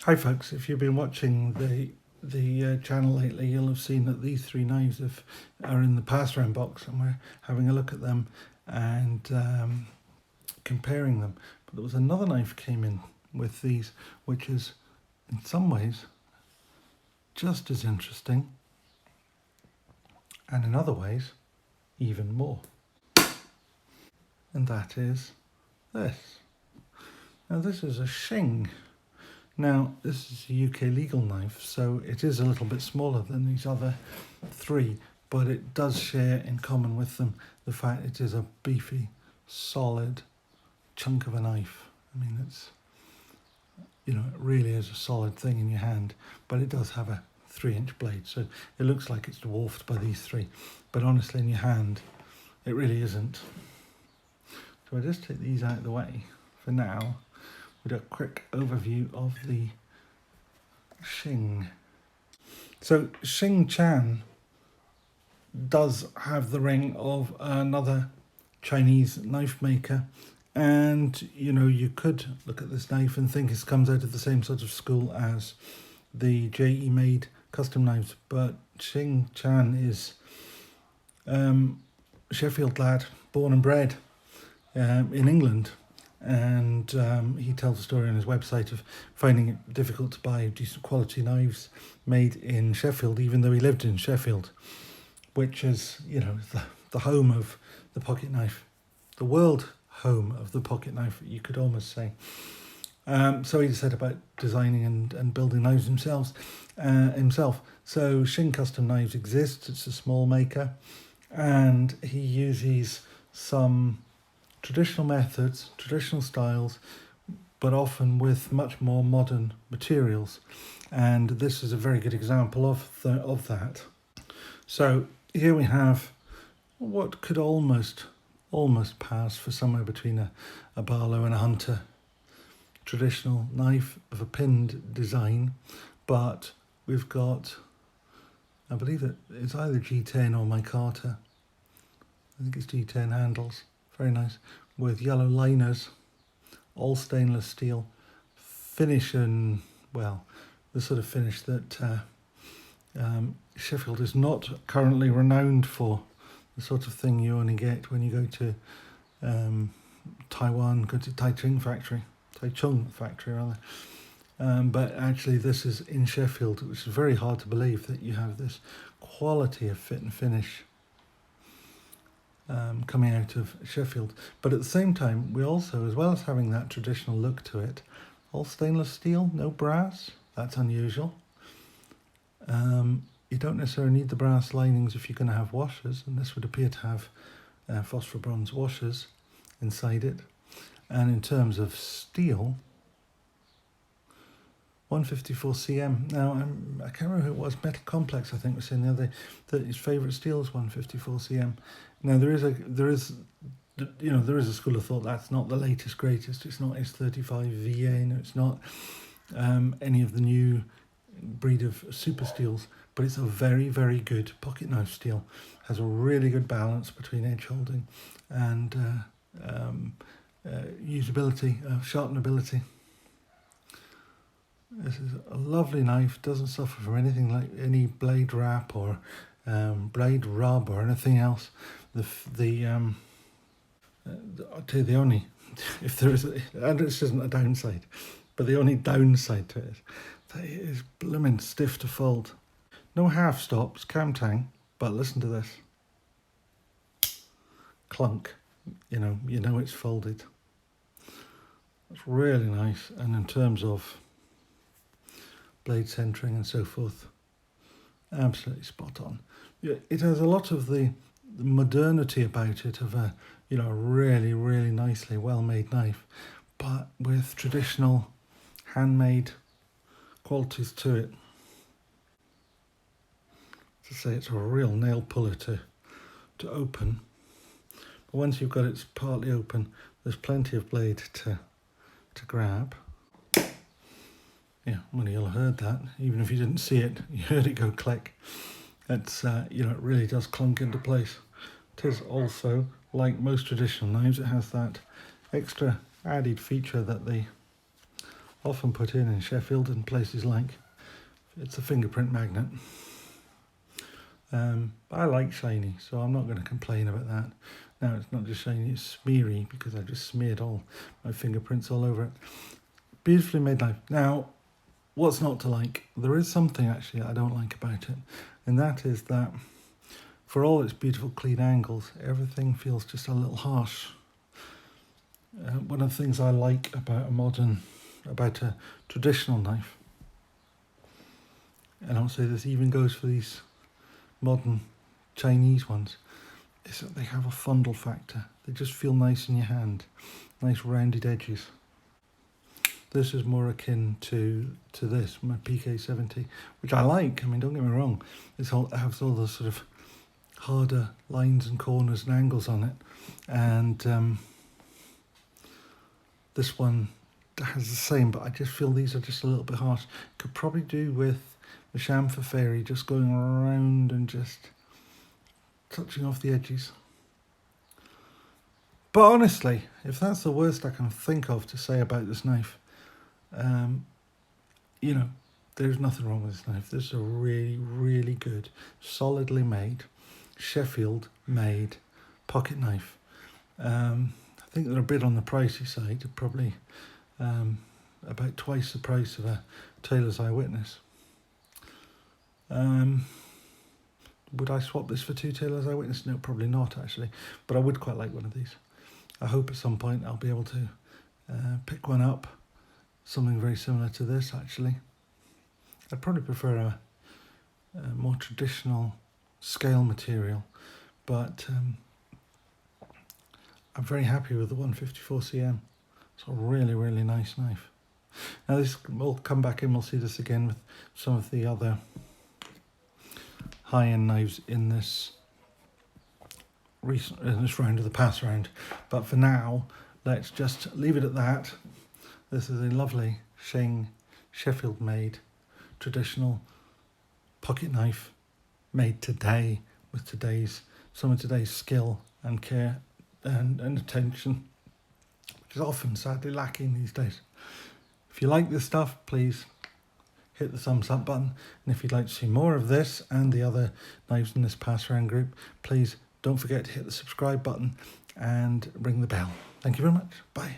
Hi folks, if you've been watching the channel lately, you'll have seen that these three knives are in the pass round box, and we're having a look at them and comparing them. But there was another knife came in with these, which is in some ways just as interesting, and in other ways even more. And that is this. Now this is a Shing. Now, this is a UK legal knife, so it is a little bit smaller than these other three, but it does share in common with them the fact it is a beefy, solid chunk of a knife. I mean, it really is a solid thing in your hand, but it does have a 3-inch blade, so it looks like it's dwarfed by these three, but honestly in your hand, it really isn't. So I just take these out of the way for now. With a quick overview of the Shing. So Shing Chan does have the ring of another Chinese knife maker, and you could look at this knife and think it comes out of the same sort of school as the JE made custom knives, but Shing Chan is Sheffield lad, born and bred in England. And he tells a story on his website of finding it difficult to buy decent quality knives made in Sheffield, even though he lived in Sheffield, which is, the home of the pocket knife, the world home of the pocket knife, you could almost say. So he set about designing and building knives himself. So Shing Custom Knives exists. It's a small maker, and he uses some traditional methods, traditional styles, but often with much more modern materials. And this is a very good example of that. So here we have what could almost pass for somewhere between a Barlow and a Hunter traditional knife of a pinned design, but we've got, I believe it's either G10 or micarta. I think it's G10 handles. Very nice, with yellow liners, all stainless steel, finish, and well, the sort of finish that Sheffield is not currently renowned for, the sort of thing you only get when you go to Taiwan, go to Taichung factory rather. But actually this is in Sheffield, which is very hard to believe that you have this quality of fit and finish coming out of Sheffield. But at the same time, we also, as well as having that traditional look to it, all stainless steel, no brass. That's unusual. You don't necessarily need the brass linings if you're going to have washers, and this would appear to have phosphor bronze washers inside it. And in terms of steel, 154 cm. Now, I can't remember who it was. Metal Complex, I think, was saying the other day that his favourite steel is 154 cm. Now, there is a school of thought that's not the latest greatest. It's not S35 VA. No, it's not any of the new breed of super steels. But it's a very, very good pocket knife steel. Has a really good balance between edge holding and usability, sharpenability. This is a lovely knife, doesn't suffer from anything like any blade wrap or blade rub or anything else. I'll tell you the only, if there is, and this isn't a downside, but the only downside to it, that it is blooming stiff to fold. No half stops, cam tang, but listen to this. Clunk, you know it's folded. It's really nice, and in terms of blade centering and so forth, absolutely spot on. It has a lot of the modernity about it of a really, really nicely well-made knife, but with traditional handmade qualities to it. To say, it's a real nail puller to open, but once you've got it partly open, there's plenty of blade to grab. Yeah, well, you'll have heard that. Even if you didn't see it, you heard it go click. It's, it really does clunk into place. It is also, like most traditional knives, it has that extra added feature that the often put in Sheffield and places like. It's a fingerprint magnet. I like shiny, so I'm not going to complain about that. Now, it's not just shiny, it's smeary, because I just smeared all my fingerprints all over it. Beautifully made knife. Now, what's not to like? There is something actually I don't like about it, and that is that for all its beautiful clean angles, everything feels just a little harsh. One of the things I like about a traditional knife, and I'll say this even goes for these modern Chinese ones, is that they have a fondle factor. They just feel nice in your hand, nice rounded edges. This is more akin to this, my PK70, which I like. I mean, don't get me wrong, it has all those sort of harder lines and corners and angles on it, and this one has the same, but I just feel these are just a little bit harsh. Could probably do with the chamfer fairy just going around and just touching off the edges. But honestly, if that's the worst I can think of to say about this knife, you know, there's nothing wrong with this knife. This is a really, really good, solidly made, Sheffield made pocket knife. I think they're a bit on the pricey side, probably about twice the price of a Tailor's Eyewitness. Would I swap this for 2 Tailor's Eyewitness? No, probably not actually, but I would quite like one of these. I hope at some point I'll be able to pick one up, something very similar to this actually. I'd probably prefer a more traditional scale material, but I'm very happy with the 154cm. It's a really, really nice knife. Now this will come back in, we'll see this again with some of the other high-end knives in this round of the pass round. But for now, let's just leave it at that. This is a lovely Shing Sheffield made traditional pocket knife made today with some of today's skill and care and attention, which is often sadly lacking these days. If you like this stuff, please hit the thumbs up button, and if you'd like to see more of this and the other knives in this pass round group, please don't forget to hit the subscribe button and ring the bell. Thank you very much. Bye.